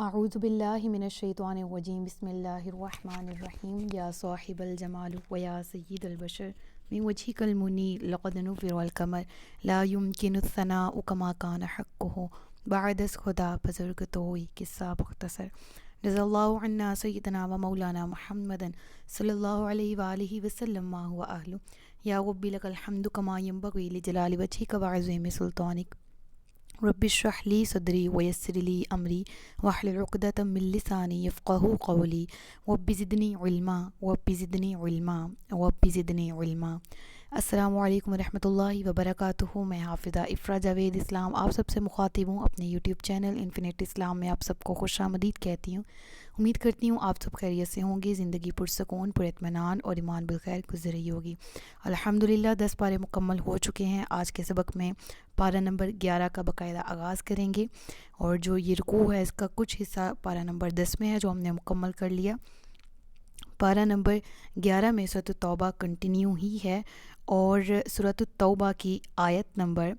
اعوذ باللہ من الشیطان الرجیم بسم اللہ الرحمن الرحیم یا صاحب الجمال و یا سید البشر من وجهک المنیر لقد نفر القمر لا يمكن الثناء كما كان حقه بعد از خدا بزرگ تو ہوئی قصہ مختصر رضی اللہ عنا سیدنا و مولانا محمد صلی اللہ علیہ وآلہ وسلم ما هو اہل یا رب لک الحمد كما ينبغي لجلال وجهك وعظیم سلطانک رب اشرح لی صدری ویسر لی امری واحلل عقدۃ من لسانی یفقہوا قولی رب زدنی علما رب زدنی علما رب زدنی علما۔ السلام علیکم ورحمۃ اللہ وبرکاتہ۔ میں حافظہ افرا جاوید اسلام آپ سب سے مخاطب ہوں۔ اپنے یوٹیوب چینل انفینٹ اسلام میں آپ سب کو خوش آمدید کہتی ہوں۔ امید کرتی ہوں آپ سب خیریت سے ہوں گے، زندگی پرسکون پر اطمینان اور ایمان بالخیر گزر رہی ہوگی۔ الحمدللہ 10 پارے مکمل ہو چکے ہیں۔ آج کے سبق میں پارہ نمبر 11 کا باقاعدہ آغاز کریں گے، اور جو یہ رکوع ہے اس کا کچھ حصہ پارہ نمبر 10 میں ہے جو ہم نے مکمل کر لیا۔ پارہ نمبر 11 میں سورۃ التوبہ کنٹینیو ہی ہے، اور سورۃ التوبہ کی آیت نمبر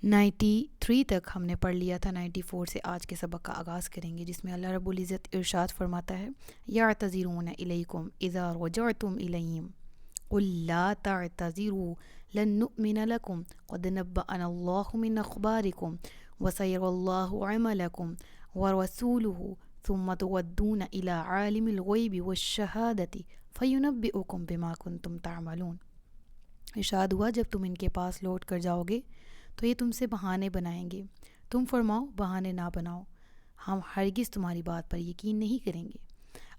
93 تک ہم نے پڑھ لیا تھا۔ 94 سے آج کے سبق کا آغاز کریں گے، جس میں اللہ رب العزت ارشاد فرماتا ہے یعتذرون الیکم اذا رجعتم الیہم قل لا تعتذروا لن نؤمن لکم قد نبأنا اللہ من اخبارکم وسیری اللہ عملکم ورسولہ ثم تردون الی عالم الغیب والشہادۃ فینبئکم بما کنتم تعملون۔ ارشاد ہوا جب تم ان کے پاس لوٹ کر جاؤ گے تو یہ تم سے بہانے بنائیں گے، تم فرماؤ بہانے نہ بناؤ، ہم ہرگز تمہاری بات پر یقین نہیں کریں گے،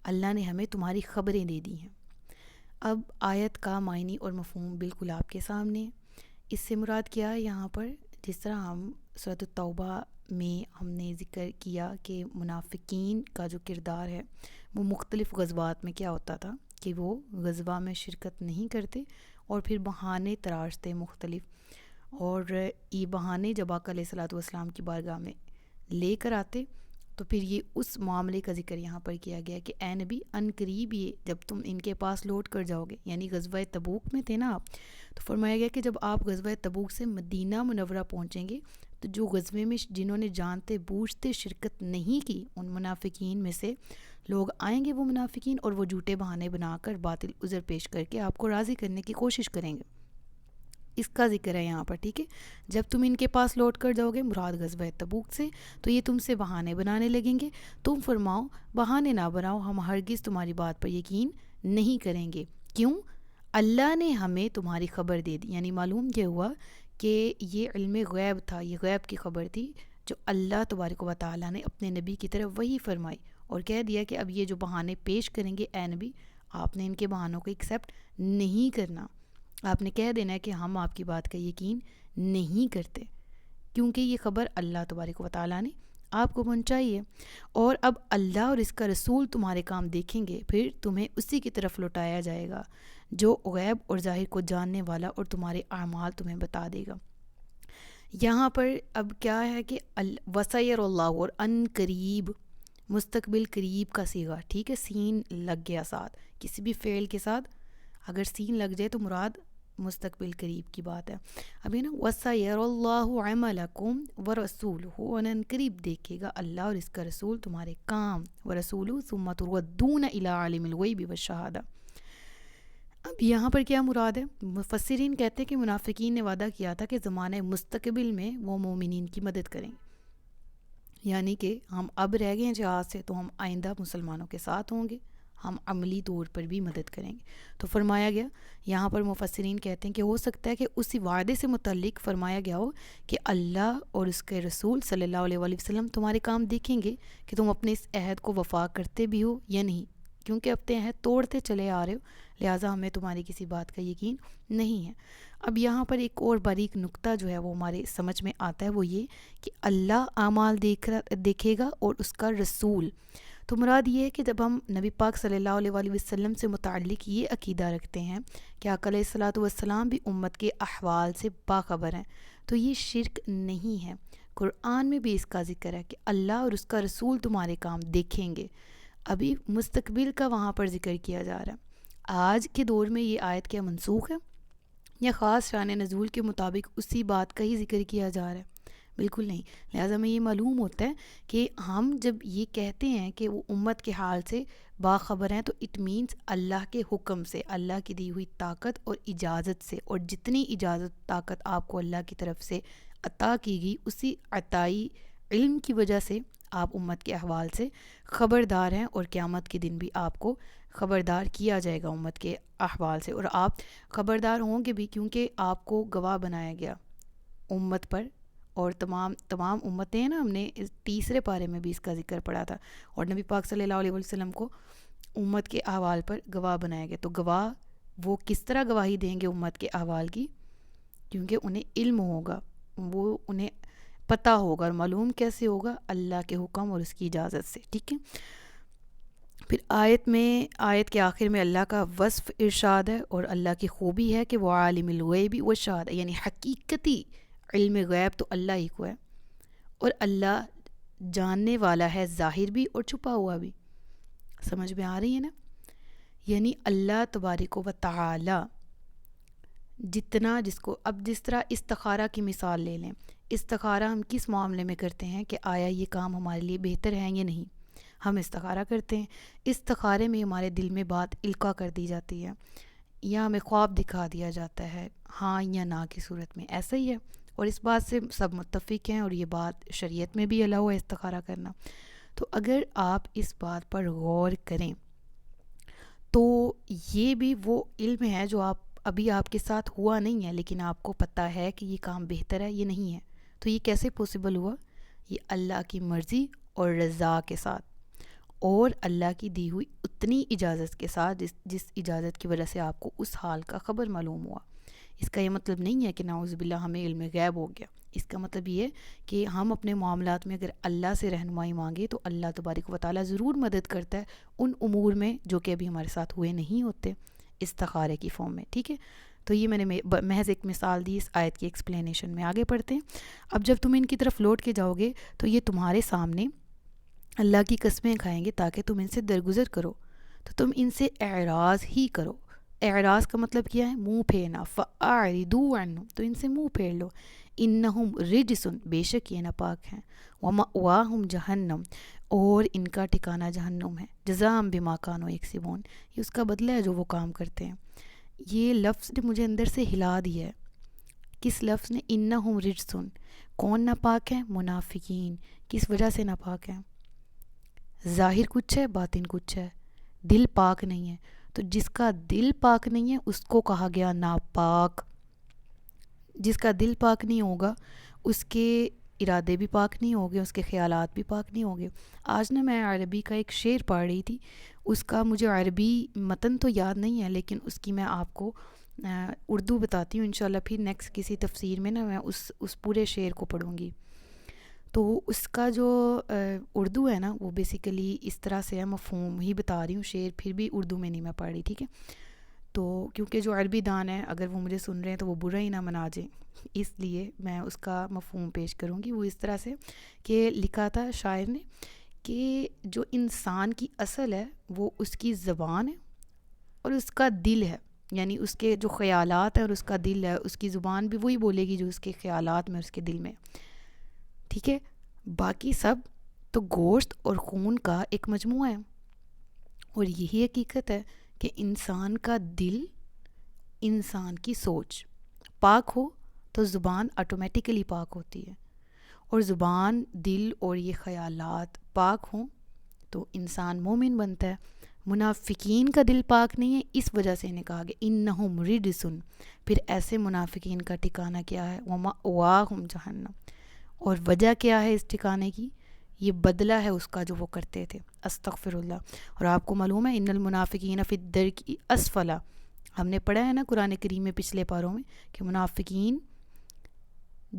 اللہ نے ہمیں تمہاری خبریں دے دی ہیں۔ اب آیت کا معنی اور مفہوم بالکل آپ کے سامنے۔ اس سے مراد کیا ہے یہاں پر، جس طرح ہم سورۃ التوبہ میں ہم نے ذکر کیا کہ منافقین کا جو کردار ہے وہ مختلف غزوات میں کیا ہوتا تھا کہ وہ غزوہ میں شرکت نہیں کرتے اور پھر بہانے تراشتے مختلف، اور یہ بہانے جب آقا علیہ الصلوۃ والسلام کی بارگاہ میں لے کر آتے تو پھر یہ اس معاملے کا ذکر یہاں پر کیا گیا کہ اے نبی ان قریب یہ جب تم ان کے پاس لوٹ کر جاؤ گے، یعنی غزوہ تبوک میں تھے نا آپ، تو فرمایا گیا کہ جب آپ غزوہ تبوک سے مدینہ منورہ پہنچیں گے تو جو غزوے میں جنہوں نے جانتے بوجھتے شرکت نہیں کی ان منافقین میں سے لوگ آئیں گے، وہ منافقین، اور وہ جھوٹے بہانے بنا کر باطل عذر پیش کر کے آپ کو راضی کرنے کی کوشش کریں گے۔ اس کا ذکر ہے یہاں پر، ٹھیک ہے۔ جب تم ان کے پاس لوٹ کر جاؤ گے مراد غزوہ تبوک سے، تو یہ تم سے بہانے بنانے لگیں گے، تم فرماؤ بہانے نہ بناؤ، ہم ہرگز تمہاری بات پر یقین نہیں کریں گے۔ کیوں؟ اللہ نے ہمیں تمہاری خبر دے دی، یعنی معلوم یہ ہوا کہ یہ علم غیب تھا، یہ غیب کی خبر تھی جو اللہ تبارک و تعالیٰ نے اپنے نبی کی طرف وحی فرمائی، اور کہہ دیا کہ اب یہ جو بہانے پیش کریں گے اے نبی، آپ نے ان کے بہانوں کو ایکسیپٹ نہیں کرنا، آپ نے کہہ دینا ہے کہ ہم آپ کی بات کا یقین نہیں کرتے، کیونکہ یہ خبر اللہ تبارک و تعالیٰ نے آپ کو پہنچائی ہے، اور اب اللہ اور اس کا رسول تمہارے کام دیکھیں گے، پھر تمہیں اسی کی طرف لوٹایا جائے گا جو غیب اور ظاہر کو جاننے والا اور تمہارے اعمال تمہیں بتا دے گا۔ یہاں پر اب کیا ہے کہ وسیر اللہ، اور ان قریب مستقبل قریب کا صیغہ، ٹھیک ہے، سین لگ گیا ساتھ، کسی بھی فعل کے ساتھ اگر سین لگ جائے تو مراد مستقبل قریب کی بات ہے۔ ابھی نا وَسَيَرَ اللَّهُ عَمَلَكُمْ وَرَسُولُهُ، اور ان قریب دیکھے گا اللہ اور اس کا رسول تمہارے کام، وَرَسُولُهُ ثُمَّ تُرَدُّونَ إِلَىٰ عَالِمِ الْغَيْبِ وَالشَّهَادَةِ۔ اب یہاں پر کیا مراد ہے؟ مفسرین کہتے ہیں کہ منافقین نے وعدہ کیا تھا کہ زمانہ مستقبل میں وہ مومنین کی مدد کریں گے، یعنی کہ ہم اب رہ گئے ہیں جہاد سے تو ہم آئندہ مسلمانوں کے ساتھ ہوں گے، ہم عملی طور پر بھی مدد کریں گے۔ تو فرمایا گیا یہاں پر مفسرین کہتے ہیں کہ ہو سکتا ہے کہ اسی وعدے سے متعلق فرمایا گیا ہو کہ اللہ اور اس کے رسول صلی اللہ علیہ وآلہ وسلم تمہارے کام دیکھیں گے کہ تم اپنے اس عہد کو وفا کرتے بھی ہو یا نہیں، کیونکہ اپنے عہد توڑتے چلے آ رہے ہو، لہٰذا ہمیں تمہاری کسی بات کا یقین نہیں ہے۔ اب یہاں پر ایک اور باریک نقطہ جو ہے وہ ہمارے سمجھ میں آتا ہے، وہ یہ کہ اللہ اعمال دیکھے گا اور اس کا رسول، تو مراد یہ ہے کہ جب ہم نبی پاک صلی اللہ علیہ وآلہ وسلم سے متعلق یہ عقیدہ رکھتے ہیں کہ آقا علیہ الصلوۃ والسلام بھی امت کے احوال سے باخبر ہیں، تو یہ شرک نہیں ہے۔ قرآن میں بھی اس کا ذکر ہے کہ اللہ اور اس کا رسول تمہارے کام دیکھیں گے، ابھی مستقبل کا وہاں پر ذکر کیا جا رہا ہے۔ آج کے دور میں یہ آیت کیا منسوخ ہے یا خاص شان نزول کے مطابق اسی بات کا ہی ذکر کیا جا رہا ہے؟ بالکل نہیں. لہٰذا ہمیں یہ معلوم ہوتا ہے کہ ہم جب یہ کہتے ہیں کہ وہ امت کے حال سے باخبر ہیں تو اٹ مینس اللہ کے حکم سے، اللہ کی دی ہوئی طاقت اور اجازت سے، اور جتنی اجازت طاقت آپ کو اللہ کی طرف سے عطا کی گئی اسی عطائی علم کی وجہ سے آپ امت کے احوال سے خبردار ہیں، اور قیامت کے دن بھی آپ کو خبردار کیا جائے گا امت کے احوال سے، اور آپ خبردار ہوں گے بھی کیونکہ آپ کو گواہ بنایا گیا امت پر. اور تمام امتیں ہیں نا، ہم نے اس تیسرے پارے میں بھی اس کا ذکر پڑھا تھا، اور نبی پاک صلی اللہ علیہ وسلم کو امت کے احوال پر گواہ بنایا گیا. تو گواہ وہ کس طرح گواہی دیں گے امت کے احوال کی؟ کیونکہ انہیں علم ہوگا، وہ انہیں پتہ ہوگا، اور معلوم کیسے ہوگا؟ اللہ کے حکم اور اس کی اجازت سے. ٹھیک ہے. پھر آیت کے آخر میں اللہ کا وصف ارشاد ہے، اور اللہ کی خوبی ہے کہ وہ عالم الغیب والشہادہ، یعنی حقیقتی علم غیب تو اللہ ہی کو ہے، اور اللہ جاننے والا ہے ظاہر بھی اور چھپا ہوا بھی. سمجھ میں آ رہی ہے نا؟ یعنی اللہ تبارک و تعالی جتنا جس طرح استخارہ کی مثال لے لیں. استخارہ ہم کس معاملے میں کرتے ہیں کہ آیا یہ کام ہمارے لیے بہتر ہے یا نہیں؟ ہم استخارہ کرتے ہیں. استخارے میں ہمارے دل میں بات القاء کر دی جاتی ہے، یا ہمیں خواب دکھا دیا جاتا ہے ہاں یا نہ کی صورت میں. ایسا ہی ہے، اور اس بات سے سب متفق ہیں، اور یہ بات شریعت میں بھی الاؤ ہے استخارہ کرنا. تو اگر آپ اس بات پر غور کریں تو یہ بھی وہ علم ہے جو ابھی آپ کے ساتھ ہوا نہیں ہے، لیکن آپ کو پتہ ہے کہ یہ کام بہتر ہے، یہ نہیں ہے. تو یہ کیسے پوسیبل ہوا؟ یہ اللہ کی مرضی اور رضا کے ساتھ، اور اللہ کی دی ہوئی اتنی اجازت کے ساتھ جس اجازت کی وجہ سے آپ کو اس حال کا خبر معلوم ہوا. اس کا یہ مطلب نہیں ہے کہ نعوذ باللہ ہمیں علم غیب ہو گیا. اس کا مطلب یہ ہے کہ ہم اپنے معاملات میں اگر اللہ سے رہنمائی مانگے تو اللہ تبارک و تعالیٰ ضرور مدد کرتا ہے ان امور میں جو کہ ابھی ہمارے ساتھ ہوئے نہیں ہوتے استخارے کی فارم میں. ٹھیک ہے. تو یہ میں نے محض ایک مثال دی اس آیت کی ایکسپلینیشن میں. آگے پڑھتے ہیں. اب جب تم ان کی طرف لوٹ کے جاؤ گے تو یہ تمہارے سامنے اللہ کی قسمیں کھائیں گے تاکہ تم ان سے درگزر کرو، تو تم ان سے اعراض ہی کرو. اعراض کا مطلب کیا ہے؟ منہ پھیرنا. فَأَعْرِضُوا عَنْهُمْ، تو ان سے منہ پھیر لو. إِنَّهُمْ رِجْسٌ، بے شک یہ ناپاک ہیں. وَمَأْوَاهُمْ جَهَنَّمْ، اور ان کا ٹھکانہ جہنم ہے. جزاء بما كانوا يكسبون، یہ اس کا بدلہ ہے جو وہ کام کرتے ہیں. یہ لفظ نے مجھے اندر سے ہلا دیا ہے. کس لفظ نے؟ إِنَّهُمْ رِجْسٌ. کون ناپاک ہیں؟ منافقین. کس وجہ سے ناپاک ہیں؟ ظاہر کچھ ہے، باطن کچھ ہے، دل پاک نہیں ہے. تو جس کا دل پاک نہیں ہے اس کو کہا گیا ناپاک. جس کا دل پاک نہیں ہوگا اس کے ارادے بھی پاک نہیں ہوگے، اس کے خیالات بھی پاک نہیں ہوگے. آج نا میں عربی کا ایک شعر پڑھ رہی تھی، اس کا مجھے عربی متن تو یاد نہیں ہے، لیکن اس کی میں آپ کو اردو بتاتی ہوں انشاءاللہ. پھر نیکسٹ کسی تفسیر میں نا میں اس پورے شعر کو پڑھوں گی. تو اس کا جو اردو ہے نا وہ بیسیکلی اس طرح سے ہے، مفہوم ہی بتا رہی ہوں، شعر پھر بھی اردو میں نہیں میں پڑھ رہی. ٹھیک ہے. تو کیونکہ جو عربی دان ہے اگر وہ مجھے سن رہے ہیں تو وہ برا ہی نہ منا جائیں، اس لیے میں اس کا مفہوم پیش کروں گی. وہ اس طرح سے کہ لکھا تھا شاعر نے کہ جو انسان کی اصل ہے وہ اس کی زبان ہے اور اس کا دل ہے، یعنی اس کے جو خیالات ہیں اور اس کا دل ہے. اس کی زبان بھی وہی بولے گی جو اس کے خیالات میں، اس کے دل میں. ٹھیک ہے. باقی سب تو گوشت اور خون کا ایک مجموعہ ہے. اور یہی حقیقت ہے کہ انسان کا دل، انسان کی سوچ پاک ہو تو زبان آٹومیٹیکلی پاک ہوتی ہے، اور زبان، دل اور یہ خیالات پاک ہوں تو انسان مومن بنتا ہے. منافقین کا دل پاک نہیں ہے، اس وجہ سے انہیں کہا گیا انہم رجسن. پھر ایسے منافقین کا ٹھکانہ کیا ہے؟ ومأواہم جہنم. اور وجہ کیا ہے اس ٹھکانے کی؟ یہ بدلہ ہے اس کا جو وہ کرتے تھے. استغفر اللہ. اور آپ کو معلوم ہے ان المنافقین فی الدرک اسفل، ہم نے پڑھا ہے نا قرآن کریم میں پچھلے پاروں میں کہ منافقین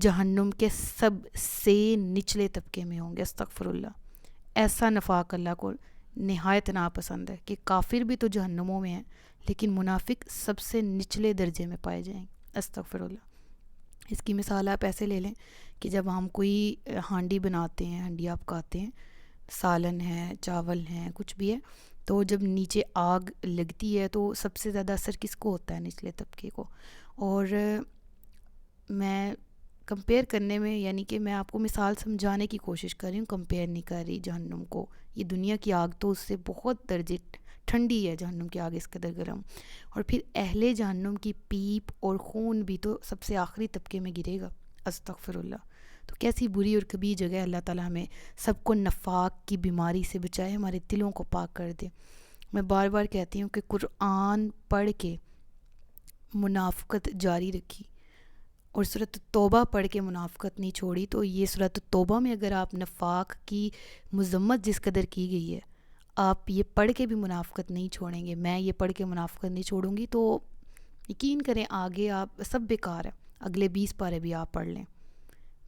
جہنم کے سب سے نچلے طبقے میں ہوں گے. استغفر اللہ. ایسا نفاق اللہ کو نہایت ناپسند ہے کہ کافر بھی تو جہنموں میں ہیں لیکن منافق سب سے نچلے درجے میں پائے جائیں. استغفر اللہ. اس کی مثال آپ ایسے لے لیں کہ جب ہم کوئی ہانڈی بناتے ہیں، ہنڈیا پکاتے ہیں، سالن ہے، چاول ہیں، کچھ بھی ہے، تو جب نیچے آگ لگتی ہے تو سب سے زیادہ اثر کس کو ہوتا ہے؟ نچلے طبقے کو. اور میں کمپیئر کرنے میں، یعنی کہ میں آپ کو مثال سمجھانے کی کوشش کر رہی ہوں، کمپیئر نہیں کر رہی جہنم کو. یہ دنیا کی آگ تو اس سے بہت درجے ٹھنڈی ہے، جہنم کی آگ اس قدر گرم. اور پھر اہل جہنم کی پیپ اور خون بھی تو سب سے آخری طبقے میں گرے گا. استغفر اللہ. تو کیسی بری اور کبھی جگہ. اللہ تعالیٰ ہمیں سب کو نفاق کی بیماری سے بچائے، ہمارے دلوں کو پاک کر دے. میں بار بار کہتی ہوں کہ قرآن پڑھ کے منافقت جاری رکھی اور سورۃ توبہ پڑھ کے منافقت نہیں چھوڑی، تو یہ سورۃ توبہ میں اگر آپ نفاق کی مذمت جس قدر کی گئی ہے، آپ یہ پڑھ کے بھی منافقت نہیں چھوڑیں گے، میں یہ پڑھ کے منافقت نہیں چھوڑوں گی، تو یقین کریں آگے آپ سب بیکار ہے. اگلے 20 پارے بھی آپ پڑھ لیں.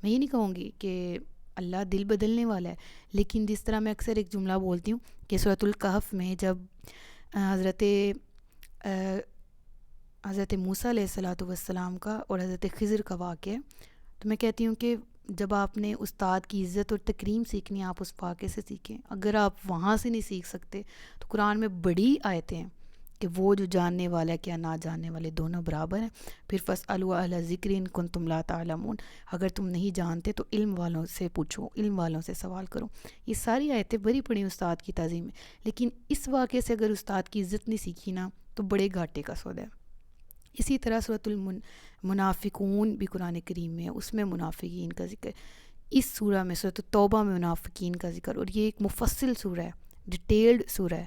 میں یہ نہیں کہوں گی کہ اللہ دل بدلنے والا ہے، لیکن جس طرح میں اکثر ایک جملہ بولتی ہوں کہ سورۃ الکہف میں جب حضرت موسیٰ علیہ الصلاۃ والسلام کا اور حضرت خضر کا واقعہ ہے، تو میں کہتی ہوں کہ جب آپ نے استاد کی عزت اور تکریم سیکھنی ہے، آپ اس واقعے سے سیکھیں. اگر آپ وہاں سے نہیں سیکھ سکتے تو قرآن میں بڑی آیتیں ہیں کہ وہ جو جاننے والا ہے کیا نہ جاننے والے دونوں برابر ہیں. پھر فاسألوا اہل الذکر ان کنتم لا تعلمون، اگر تم نہیں جانتے تو علم والوں سے پوچھو، علم والوں سے سوال کرو. یہ ساری آیتیں بڑی پڑی استاد کی تعظیم میں، لیکن اس واقعے سے اگر استاد کی عزت نہیں سیکھی نا تو بڑے گھاٹے کا سودا ہے. اسی طرح سورۃ المنافقون بھی قرآن کریم میں ہے، اس میں منافقین کا ذکر. اس سورہ میں سورۃ توبہ میں منافقین کا ذکر، اور یہ ایک مفصل سورہ ہے، ڈیٹیلڈ سورہ ہے،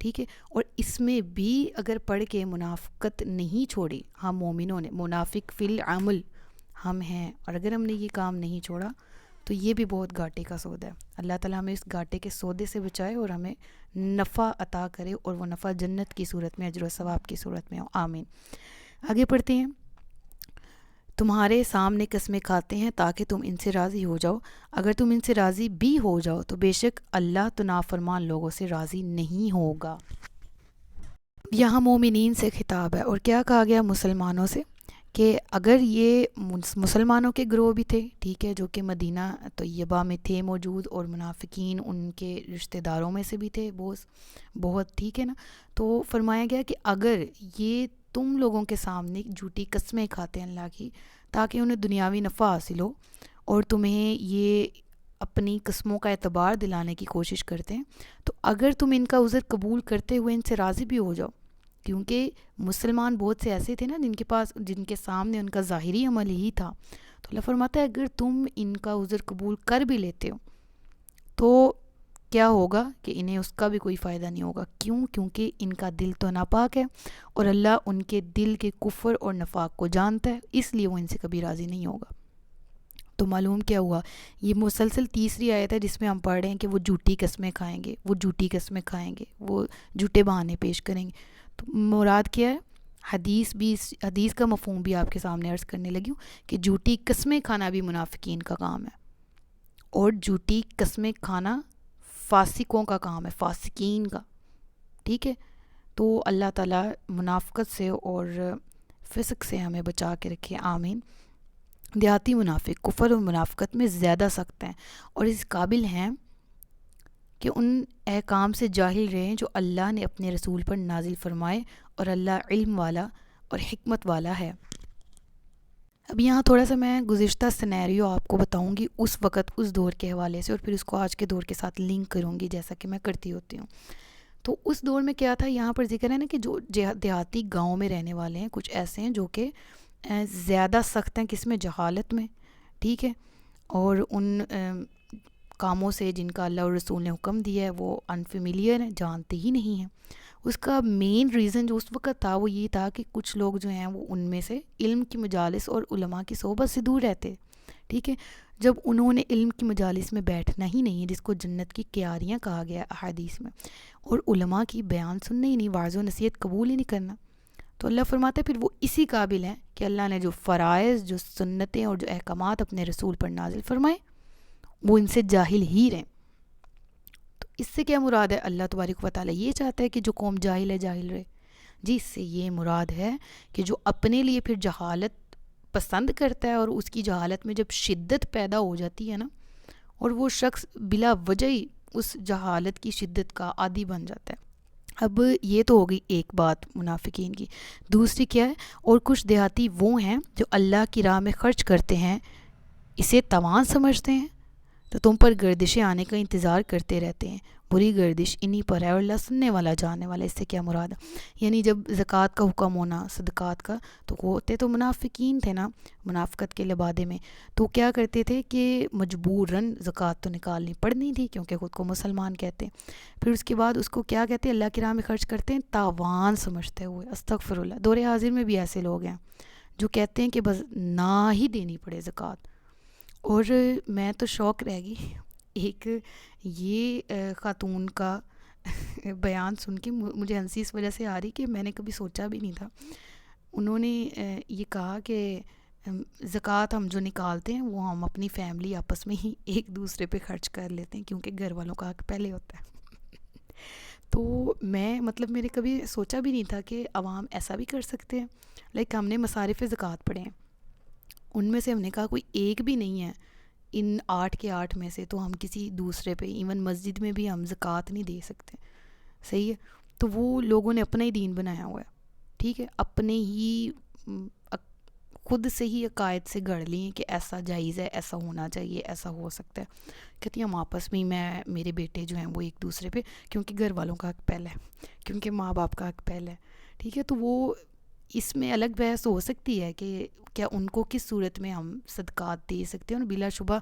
ٹھیک ہے. اور اس میں بھی اگر پڑھ کے منافقت نہیں چھوڑی، ہم مومنوں نے، منافق فی العمل ہم ہیں، اور اگر ہم نے یہ کام نہیں چھوڑا تو یہ بھی بہت گھاٹے کا سودا ہے. اللہ تعالیٰ ہمیں اس گھاٹے کے سودے سے بچائے اور ہمیں نفع عطا کرے، اور وہ نفع جنت کی صورت میں، اجر و ثواب کی صورت میں ہو. آمین. آگے پڑھتے ہیں. تمہارے سامنے قسمیں کھاتے ہیں تاکہ تم ان سے راضی ہو جاؤ، اگر تم ان سے راضی بھی ہو جاؤ تو بے شک اللہ تو نافرمان لوگوں سے راضی نہیں ہوگا. یہاں مومنین سے خطاب ہے، اور کیا کہا گیا؟ مسلمانوں سے، کہ اگر یہ مسلمانوں کے گروہ بھی تھے، ٹھیک ہے، جو کہ مدینہ طیبہ میں تھے موجود، اور منافقین ان کے رشتہ داروں میں سے بھی تھے بہت، ٹھیک ہے نا. تو فرمایا گیا کہ اگر یہ تم لوگوں کے سامنے جھوٹی قسمیں کھاتے ہیں اللہ کی تاکہ انہیں دنیاوی نفع حاصل ہو، اور تمہیں یہ اپنی قسموں کا اعتبار دلانے کی کوشش کرتے ہیں، تو اگر تم ان کا عذر قبول کرتے ہوئے ان سے راضی بھی ہو جاؤ، کیونکہ مسلمان بہت سے ایسے تھے نا جن کے سامنے ان کا ظاہری عمل ہی تھا. تو اللہ فرماتا ہے اگر تم ان کا عذر قبول کر بھی لیتے ہو تو کیا ہوگا کہ انہیں اس کا بھی کوئی فائدہ نہیں ہوگا. کیوں؟ کیونکہ ان کا دل تو ناپاک ہے، اور اللہ ان کے دل کے کفر اور نفاق کو جانتا ہے، اس لیے وہ ان سے کبھی راضی نہیں ہوگا. تو معلوم کیا ہوا؟ یہ مسلسل تیسری آیت ہے جس میں ہم پڑھ رہے ہیں کہ وہ جھوٹی قسمیں کھائیں گے، وہ جھوٹی قسمیں کھائیں گے، وہ جھوٹے بہانے پیش کریں گے. تو مراد کیا ہے؟ حدیث کا مفہوم بھی آپ کے سامنے عرض کرنے لگی ہوں کہ جھوٹی قسمیں کھانا بھی منافقین کا کام ہے، اور جھوٹی قسمیں کھانا فاسقوں کا کام ہے، فاسقین کا، ٹھیک ہے. تو اللہ تعالیٰ منافقت سے اور فسق سے ہمیں بچا کے رکھے. آمین. دیہاتی منافق کفر و منافقت میں زیادہ سخت ہیں، اور اس قابل ہیں کہ ان احکام سے جاہل رہیں جو اللہ نے اپنے رسول پر نازل فرمائے، اور اللہ علم والا اور حکمت والا ہے. اب یہاں تھوڑا سا میں گزشتہ سینیریو آپ کو بتاؤں گی اس وقت اس دور کے حوالے سے، اور پھر اس کو آج کے دور کے ساتھ لنک کروں گی جیسا کہ میں کرتی ہوتی ہوں. تو اس دور میں کیا تھا؟ یہاں پر ذکر ہے نا کہ جو دیہاتی گاؤں میں رہنے والے ہیں، کچھ ایسے ہیں جو کہ زیادہ سخت ہیں، کس میں؟ جہالت میں، ٹھیک ہے، اور ان کاموں سے جن کا اللہ اور رسول نے حکم دیا ہے وہ انفیملیئر ہیں، جانتے ہی نہیں ہیں. اس کا مین ریزن جو اس وقت تھا وہ یہ تھا کہ کچھ لوگ جو ہیں وہ ان میں سے علم کی مجالس اور علماء کی صحبت سے دور رہتے، ٹھیک ہے. جب انہوں نے علم کی مجالس میں بیٹھنا ہی نہیں ہے، جس کو جنت کی کیاریاں کہا گیا احادیث میں، اور علماء کی بیان سننا ہی نہیں، واعظ و نصیحت قبول ہی نہیں کرنا، تو اللہ فرماتا ہے پھر وہ اسی قابل ہیں کہ اللہ نے جو فرائض، جو سنتیں اور جو احکامات اپنے رسول پر نازل فرمائے وہ ان سے جاہل ہی رہیں. تو اس سے کیا مراد ہے؟ اللہ تبارک و تعالیٰ یہ چاہتا ہے کہ جو قوم جاہل ہے جاہل رہے. جی، اس سے یہ مراد ہے کہ جو اپنے لیے پھر جہالت پسند کرتا ہے، اور اس کی جہالت میں جب شدت پیدا ہو جاتی ہے نا، اور وہ شخص بلا وجہ ہی اس جہالت کی شدت کا عادی بن جاتا ہے. اب یہ تو ہو گئی ایک بات منافقین کی. دوسری کیا ہے؟ اور کچھ دیہاتی وہ ہیں جو اللہ کی راہ میں خرچ کرتے ہیں اسے تاوان سمجھتے ہیں تو تم پر گردشیں آنے کا انتظار کرتے رہتے ہیں، بری گردش انہی پر ہے اور اللہ سننے والا جاننے والا۔ اس سے کیا مراد ہے؟ یعنی جب زکوٰۃ کا حکم ہونا، صدقات کا، تو وہ ہوتے تو منافقین تھے نا، منافقت کے لبادے میں، تو کیا کرتے تھے کہ مجبوراً زکوٰۃ تو نکالنی پڑنی تھی کیونکہ خود کو مسلمان کہتے ہیں۔ پھر اس کے بعد اس کو کیا کہتے ہیں؟ اللہ کی راہ میں خرچ کرتے ہیں تاوان سمجھتے ہوئے۔ استغفر اللہ، دور حاضر میں بھی ایسے لوگ ہیں جو کہتے ہیں کہ بس نہ ہی دینی پڑے زکوٰۃ۔ اور میں تو شوق رہ گئی ایک یہ خاتون کا بیان سن کے، مجھے ہنسی اس وجہ سے آ رہی کہ میں نے کبھی سوچا بھی نہیں تھا۔ انہوں نے یہ کہا کہ زکوٰۃ ہم جو نکالتے ہیں وہ ہم اپنی فیملی آپس میں ہی ایک دوسرے پہ خرچ کر لیتے ہیں کیونکہ گھر والوں کا حق پہلے ہوتا ہے۔ تو میں مطلب میرے کبھی سوچا بھی نہیں تھا کہ عوام ایسا بھی کر سکتے ہیں۔ لائک ہم نے مصارف زکوٰۃ پڑھے ہیں، ان میں سے ہم نے کہا کوئی ایک بھی نہیں ہے ان 8 کے 8 میں سے تو ہم کسی دوسرے پہ، ایون مسجد میں بھی ہم زکوٰۃ نہیں دے سکتے، صحیح ہے؟ تو وہ لوگوں نے اپنا ہی دین بنایا ہوا ہے، ٹھیک ہے، اپنے ہی خود سے ہی عقائد سے گڑھ لیے کہ ایسا جائز ہے، ایسا ہونا چاہیے، ایسا ہو سکتا ہے۔ کہتی ہیں ہم آپس میں ہی، میرے بیٹے جو ہیں وہ ایک دوسرے پہ، کیونکہ گھر والوں کا حق پہلے ہے، کیونکہ ماں باپ کا حق پہلے ہے، ٹھیک ہے۔ تو وہ اس میں الگ بحث ہو سکتی ہے کہ کیا ان کو کس صورت میں ہم صدقات دے سکتے ہیں، اور بلا شبہ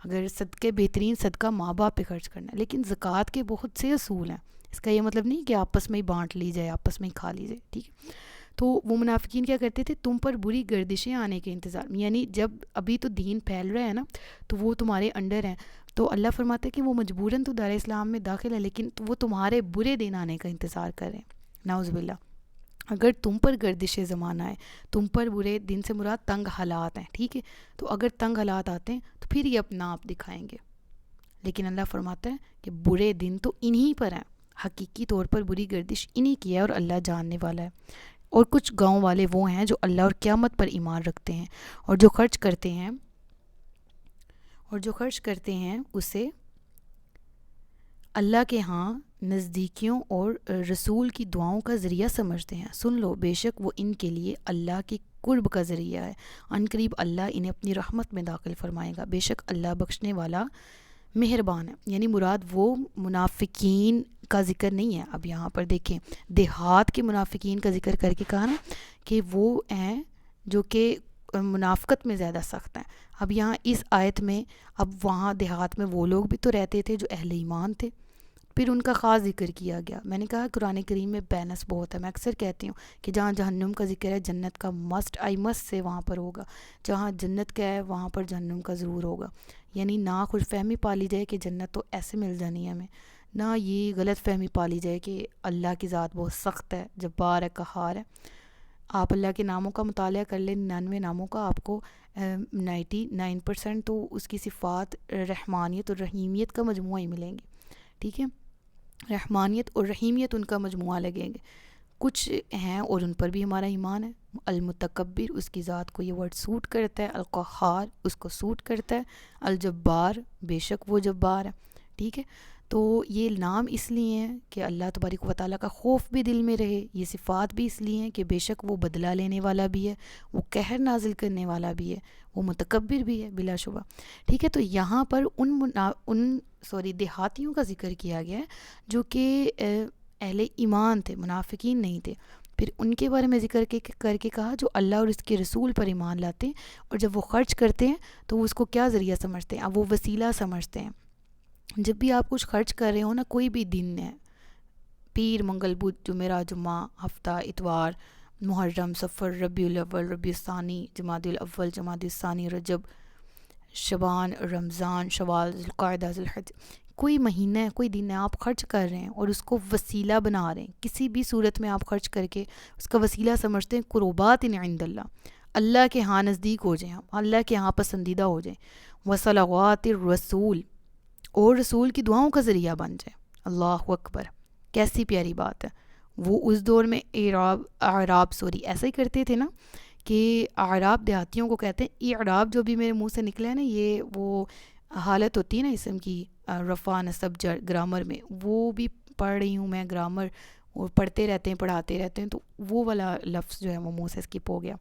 اگر صدقے بہترین صدقہ ماں باپ پہ خرچ کرنا ہے، لیکن زکوٰۃ کے بہت سے اصول ہیں۔ اس کا یہ مطلب نہیں کہ آپس میں ہی بانٹ لی جائے، آپس میں ہی کھا لی جائے، ٹھیک ہے۔ تو وہ منافقین کیا کرتے تھے؟ تم پر بری گردشیں آنے کے انتظار، یعنی جب ابھی تو دین پھیل رہا ہے نا تو وہ تمہارے انڈر ہیں، تو اللہ فرماتا ہے کہ وہ مجبوراً تو دار اسلام میں داخل ہے لیکن وہ تمہارے برے دن آنے کا انتظار کر رہے ہیں، نعوذ باللہ۔ اگر تم پر گردش زمانہ ہے، تم پر برے دن سے مراد تنگ حالات ہیں، ٹھیک ہے، تو اگر تنگ حالات آتے ہیں تو پھر یہ اپنا آپ دکھائیں گے، لیکن اللہ فرماتا ہے کہ برے دن تو انہی پر ہیں، حقیقی طور پر بری گردش انہی کی ہے اور اللہ جاننے والا ہے۔ اور کچھ گاؤں والے وہ ہیں جو اللہ اور قیامت پر ایمان رکھتے ہیں اور جو خرچ کرتے ہیں اسے اللہ کے ہاں نزدیکیوں اور رسول کی دعاؤں کا ذریعہ سمجھتے ہیں۔ سن لو، بے شک وہ ان کے لیے اللہ کے قرب کا ذریعہ ہے، ان قریب اللہ انہیں اپنی رحمت میں داخل فرمائے گا، بے شک اللہ بخشنے والا مہربان ہے۔ یعنی مراد وہ منافقین کا ذکر نہیں ہے، اب یہاں پر دیکھیں دیہات کے منافقین کا ذکر کر کے کہا نا کہ وہ ہیں جو کہ منافقت میں زیادہ سخت ہیں۔ اب یہاں اس آیت میں اب وہاں دیہات میں وہ لوگ بھی تو رہتے تھے جو اہل ایمان تھے، پھر ان کا خاص ذکر کیا گیا۔ میں نے کہا قرآن کریم میں بینس بہت ہے، میں اکثر کہتی ہوں کہ جہاں جہنم کا ذکر ہے جنت کا مسٹ سے وہاں پر ہوگا، جہاں جنت کا ہے وہاں پر جہنم کا ضرور ہوگا۔ یعنی نہ خوش فہمی پالی جائے کہ جنت تو ایسے مل جانی ہے ہمیں، نہ یہ غلط فہمی پالی جائے کہ اللہ کی ذات بہت سخت ہے، جبار ہے، قہار ہے۔ آپ اللہ کے ناموں کا مطالعہ کر لیں، 99 ناموں کا، آپ کو 99% تو اس کی صفات رحمانیت اور رحیمیت کا مجموعہ ہی ملیں گے، ٹھیک ہے، رحمانیت اور رحیمیت ان کا مجموعہ لگیں گے۔ کچھ ہیں اور ان پر بھی ہمارا ایمان ہے۔ المتکبر، اس کی ذات کو یہ ورڈ سوٹ کرتا ہے، القہار اس کو سوٹ کرتا ہے، الجبار بے شک وہ جبار ہے، ٹھیک ہے۔ تو یہ نام اس لیے ہیں کہ اللہ تبارک و تعالیٰ کا خوف بھی دل میں رہے، یہ صفات بھی اس لیے ہیں کہ بے شک وہ بدلہ لینے والا بھی ہے، وہ قہر نازل کرنے والا بھی ہے، وہ متکبر بھی ہے بلا شبہ، ٹھیک ہے۔ تو یہاں پر ان دیہاتیوں کا ذکر کیا گیا ہے جو کہ اہل ایمان تھے، منافقین نہیں تھے۔ پھر ان کے بارے میں ذکر کر کے کہا جو اللہ اور اس کے رسول پر ایمان لاتے ہیں اور جب وہ خرچ کرتے ہیں تو وہ اس کو کیا ذریعہ سمجھتے ہیں؟ اب وہ وسیلہ سمجھتے ہیں۔ جب بھی آپ کچھ خرچ کر رہے ہو نا، کوئی بھی دن ہے، پیر، منگل، بدھ، جمعہ، جمعہ، ہفتہ، اتوار، محرم، صفر، ربیع الاول، ربیع الثانی، جمادی الاول، جمادی الثانی، رجب، شعبان، رمضان، شوال، ذوالقعدہ، ذوالحج، کوئی مہینہ ہے، کوئی دن ہے، آپ خرچ کر رہے ہیں اور اس کو وسیلہ بنا رہے ہیں، کسی بھی صورت میں آپ خرچ کر کے اس کا وسیلہ سمجھتے ہیں، قربات عند اللہ، اللہ کے ہاں نزدیک ہو جائیں، اللہ کے ہاں پسندیدہ ہو جائیں، وصلوات الرسول، اور رسول کی دعاؤں کا ذریعہ بن جائے۔ اللہ اکبر، کیسی پیاری بات ہے۔ وہ اس دور میں اعراب ایسا ہی کرتے تھے نا کہ اعراب دیہاتیوں کو کہتے ہیں، اعراب جو بھی میرے منہ سے نکلا ہے نا، یہ وہ حالت ہوتی ہے نا اسم کی، رفع نصب جر گرامر میں، وہ بھی پڑھ رہی ہوں میں گرامر، اور پڑھتے رہتے ہیں، پڑھاتے رہتے ہیں، تو وہ والا لفظ جو ہے وہ منہ سے اسکپ ہو گیا۔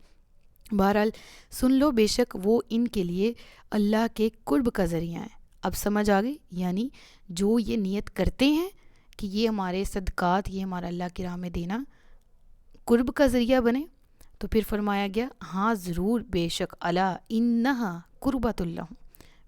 بہرحال سن لو، بے شک وہ ان کے لیے اللہ کے قرب کا ذریعہ ہیں۔ اب سمجھ آ گئی، یعنی جو یہ نیت کرتے ہیں کہ یہ ہمارے صدقات، یہ ہمارا اللہ کی راہ میں دینا قرب کا ذریعہ بنے، تو پھر فرمایا گیا ہاں ضرور، بے شک الا انہا قربۃ اللہ،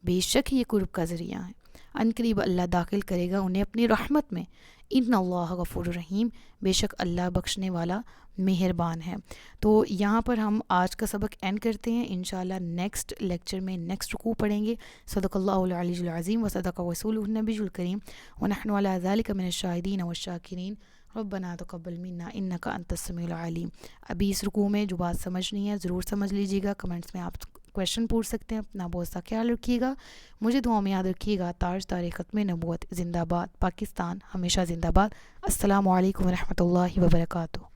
بے شک یہ قرب کا ذریعہ ہے، ان قریب اللہ داخل کرے گا انہیں اپنی رحمت میں، ان اللہ غفور الرحیم، بے شک اللہ بخشنے والا مہربان ہے۔ تو یہاں پر ہم آج کا سبق اینڈ کرتے ہیں، انشاءاللہ نیکسٹ لیکچر میں نیکسٹ رکوع پڑھیں گے۔ صدق اللہ العلی العظیم و صدق رسولہ النبی الکریم ونحن علی ذلک من الشاہدین والشاکرین، ربنا تقبل منا انک انت السمیع العلیم۔ ابھی اس رکوع میں جو بات سمجھنی ہے ضرور سمجھ لیجیے گا، کمنٹس میں آپ کویشچن پوچھ سکتے ہیں۔ اپنا بہت سا خیال رکھیے گا، مجھے دعاؤں میں یاد رکھیے گا۔ تاج تارے ختم نبوت زندہ باد، پاکستان ہمیشہ زندہ باد۔ السلام علیکم ورحمۃ اللہ وبرکاتہ۔